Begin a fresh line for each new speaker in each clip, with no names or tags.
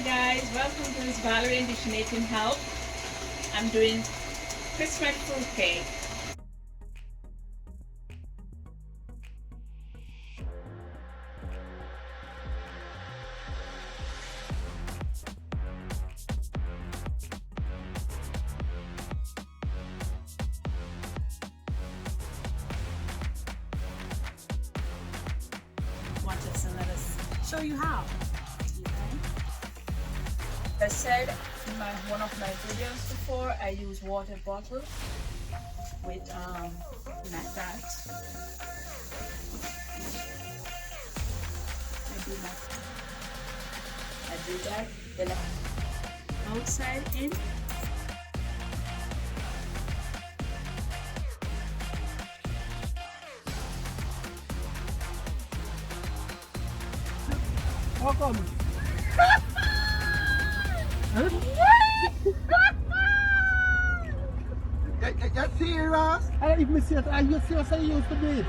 guys, welcome to this Valrie and the Jamaican help. I'm doing Christmas fruit cake.
Watch us and let us show you how.
I said in one of my videos before, I use water bottle with like that. I do that, then outside in.
How come? Huh? You're serious? I don't even see it. Are you serious? I used to be.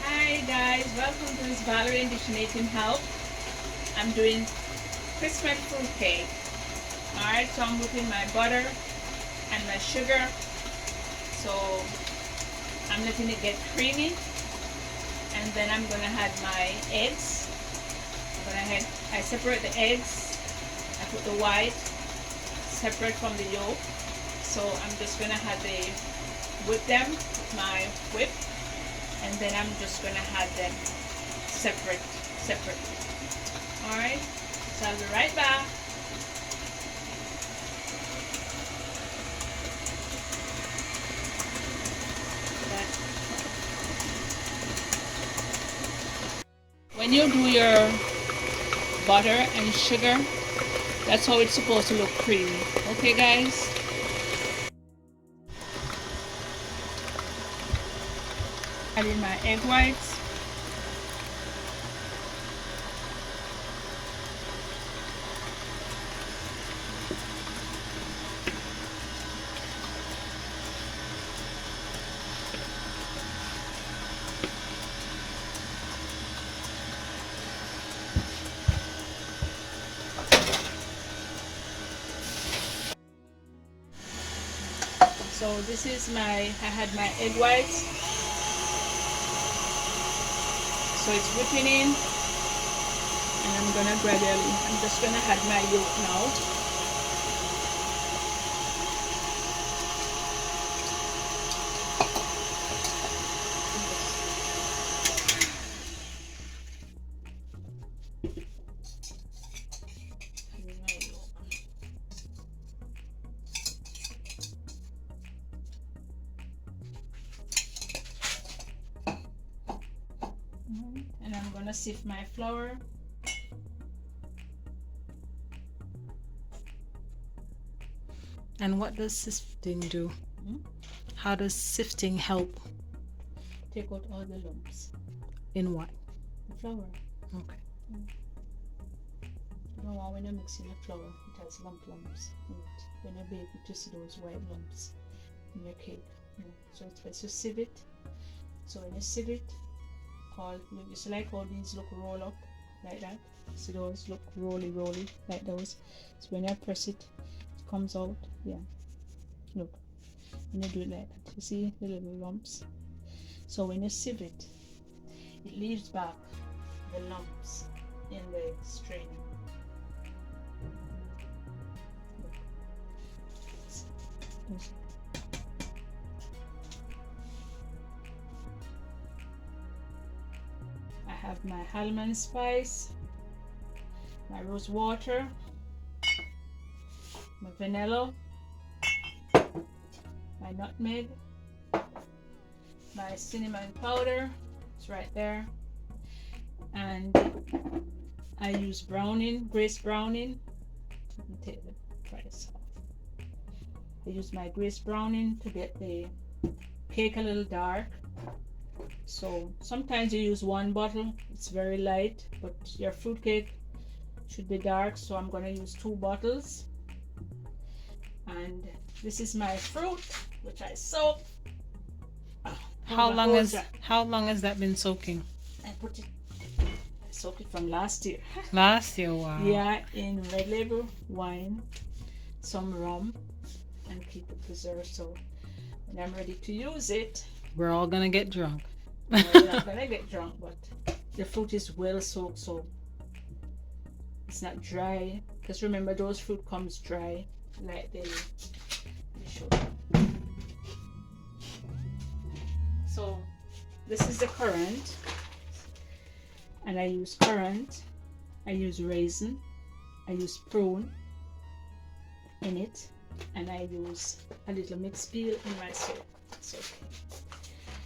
Hi guys, welcome to this Valrie and the Jamaican help. I'm doing Christmas fruit cake. Alright, so I'm whipping my butter and my sugar. So I'm letting it get creamy. And then I'm gonna add my eggs. I separate the eggs. I put the white separate from the yolk. So I'm just gonna whip them with my whip. And then I'm just gonna add them separate. Alright, so I'll be right back. When you do your butter and sugar, that's how it's supposed to look creamy. Okay guys? Add in my egg whites. So this is I had my egg whites. So it's whipping in, and I'm just gonna add my yolk now. And I'm gonna sift my flour.
And what does sifting do? How does sifting help?
Take out all the lumps.
In what?
The flour.
Okay.
You know, when you're mixing the flour, it has lumps in it. When you bake it, you see those white lumps in your cake. So it's best to sieve it. So when you sieve it, you see like all these look roll up like that. See those look rolly like those. So when you press it, it comes out. Yeah. Look. When you do it like that, you see the little lumps. So when you sieve it, it leaves back the lumps in the strainer. Look. I have my almond spice, my rose water, my vanilla, my nutmeg, my cinnamon powder, it's right there, and I use grace browning. Let me take the price off. I use my grace browning to get the cake a little dark. So sometimes you use one bottle, it's very light, but your fruit cake should be dark, so I'm going to use 2 bottles. And this is my fruit, which I soak.
How long has that been soaking?
I soaked it from last year.
Last year, wow.
Yeah, in red label wine, some rum, and keep it preserved. So when I'm ready to use it,
we're all gonna get drunk.
no, we're not gonna get drunk, but the fruit is well soaked, so it's not dry. Because remember, those fruit comes dry, like they should. So this is the currant, and I use currant, I use raisin, I use prune in it, and I use a little mixed peel in my soup.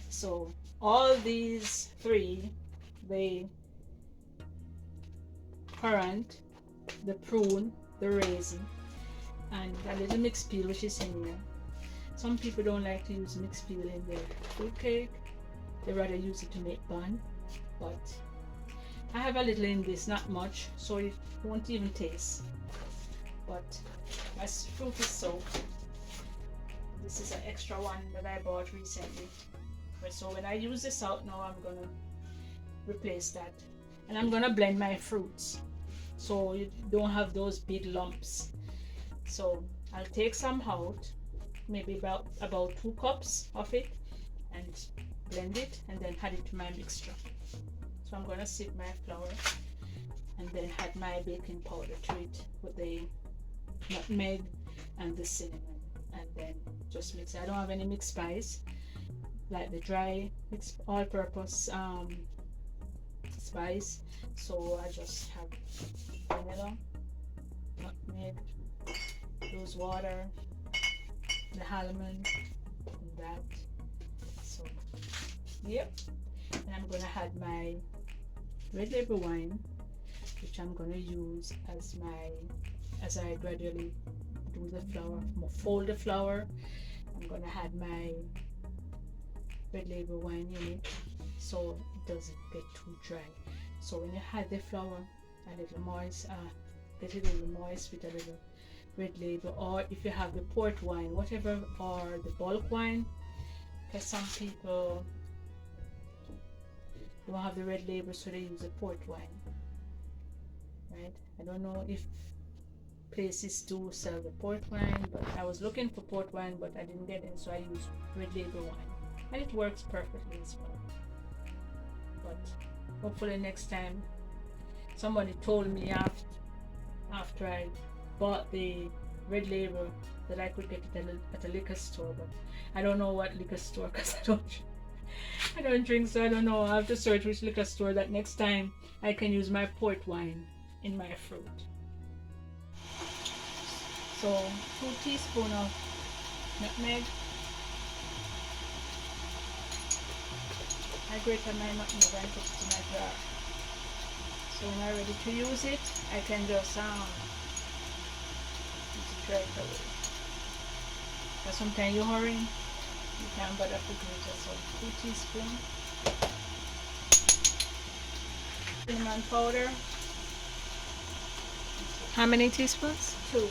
So all these 3, the currant, the prune, the raisin, and a little mixed peel, which is in here. Some people don't like to use mixed peel in their fruit cake. They rather use it to make bun, but I have a little in this, not much, so it won't even taste. But my fruit is soaked. This is an extra one that I bought recently. So when I use this out now, I'm gonna replace that, and I'm gonna blend my fruits so you don't have those big lumps. So I'll take some out, maybe about 2 cups of it, and blend it, and then add it to my mixture. So I'm gonna sift my flour and then add my baking powder to it with the nutmeg and the cinnamon, and then just mix it. I don't have any mixed spice like the dry mixed all-purpose spice, so I just have vanilla, nutmeg, rose water, the almond, and that. So yep, and I'm gonna add my red label wine, which I'm gonna use as I gradually do the flour, fold the flour. I'm gonna add my red label wine in it so it doesn't get too dry. So when you add the flour a little moist, get it a little moist with a little red label, or if you have the port wine, whatever, or the bulk wine, because some people don't have the red label, so they use the port wine, right? I don't know if places do sell the port wine, but I was looking for port wine, but I didn't get it, so I used red label wine, and it works perfectly as well. But hopefully next time, somebody told me after I bought the red label that I could get it at a liquor store, but I don't know what liquor store, because I don't drink, so I don't know. I have to search which liquor store that next time I can use my port wine in my fruit. So 2 teaspoons of nutmeg. I grated my nutmeg and put it in my jar. So when I'm ready to use it, I can just use it right away. But sometimes you hurry, you can't bother to grate it. So 2 teaspoons. Cinnamon powder.
How many teaspoons?
2.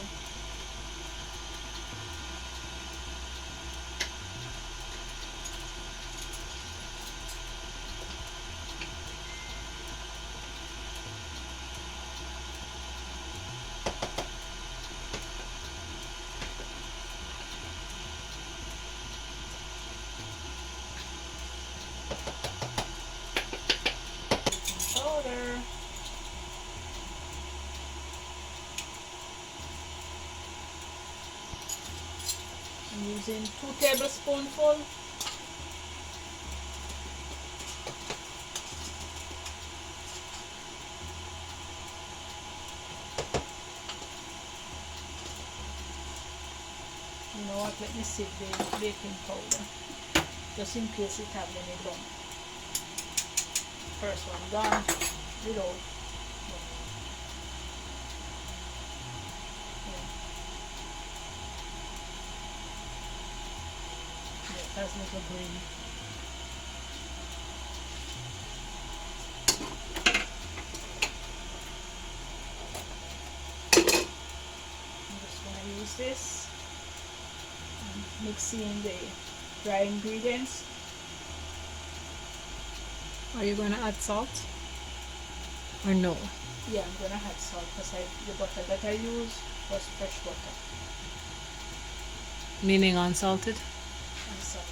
Powder. I'm using 2 tablespoonfuls. You know what? Let me sieve the baking powder, just in case it have any lump. First one done, without. Yeah, that's little green. use this. I'm mixing the dry ingredients.
Are you going to add salt? Or no?
Yeah, I'm gonna add salt because the butter that I used was fresh butter.
Meaning unsalted?
Unsalted.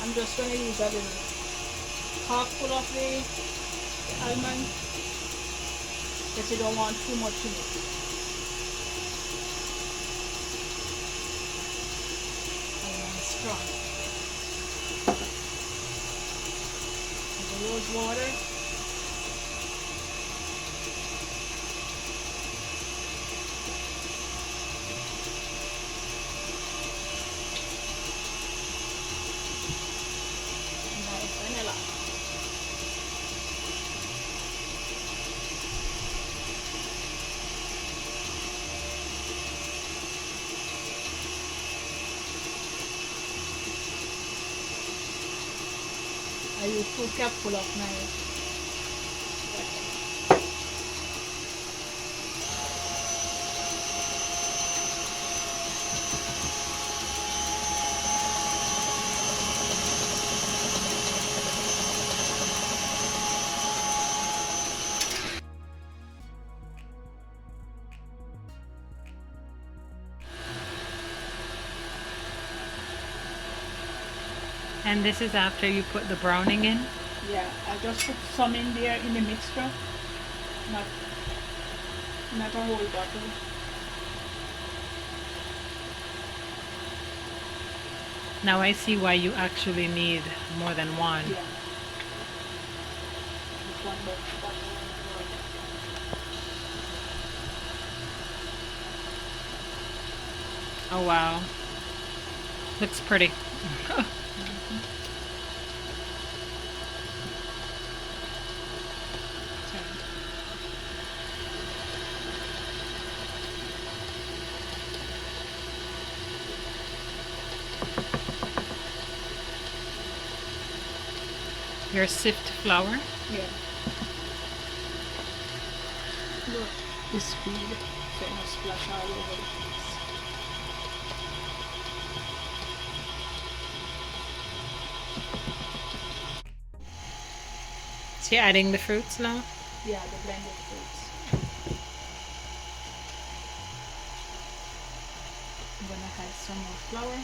I'm just gonna use a little half full of the almond because you don't want too much in it. Almond strong. Rose water. And vanilla. I use 2 cupfuls of my
And this is after you put the browning in?
yeah, I just put some in there in the mixture, not a whole bottle.
Now I see why you actually need more than one.
Yeah. Just one bottle.
Oh wow. Looks pretty. Your sift flour?
Yeah. Look, the speed, so it must splash all over the place.
So you're adding the fruits now?
Yeah, the blended fruits. I'm gonna add some more flour.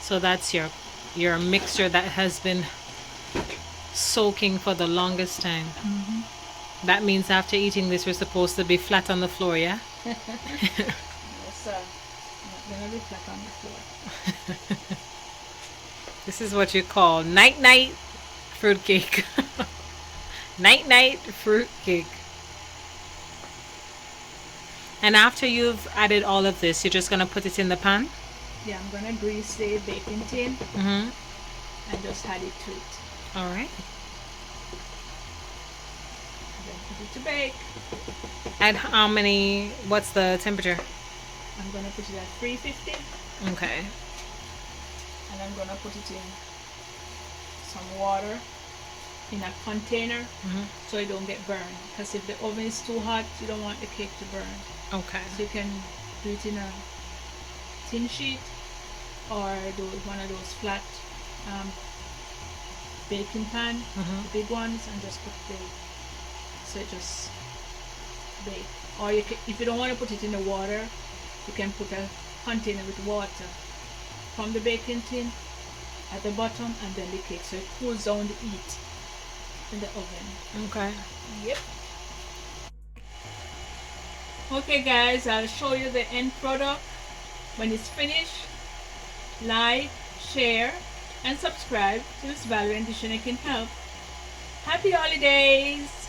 So that's your mixture that has been soaking for the longest time. That means after eating this, we're supposed to be flat on the floor, yeah?
Yes, sir. I'm gonna be flat on the floor.
This is what you call night-night fruitcake. Night-night fruitcake. And after you've added all of this, you're just going to put it in the pan?
Yeah, I'm gonna grease the baking tin
Mm-hmm.
and just add it to it.
All right.
And then put it to bake.
At how many, what's the temperature?
I'm gonna put it at 350
Okay.
and I'm gonna put it in some water in a container so it don't get burned. Because if the oven is too hot, you don't want the cake to burn.
Okay.
So you can do it in a tin sheet or do one of those flat baking pan, the big ones, and just put so it just bake. Or you can, if you don't want to put it in the water, you can put a container with water from the baking tin at the bottom and then the cake, so it cools down the heat in the oven.
Okay.
Yep. Okay guys, I'll show you the end product when it's finished. Like, share and subscribe to this Valrie and Jamaican Help. Happy holidays!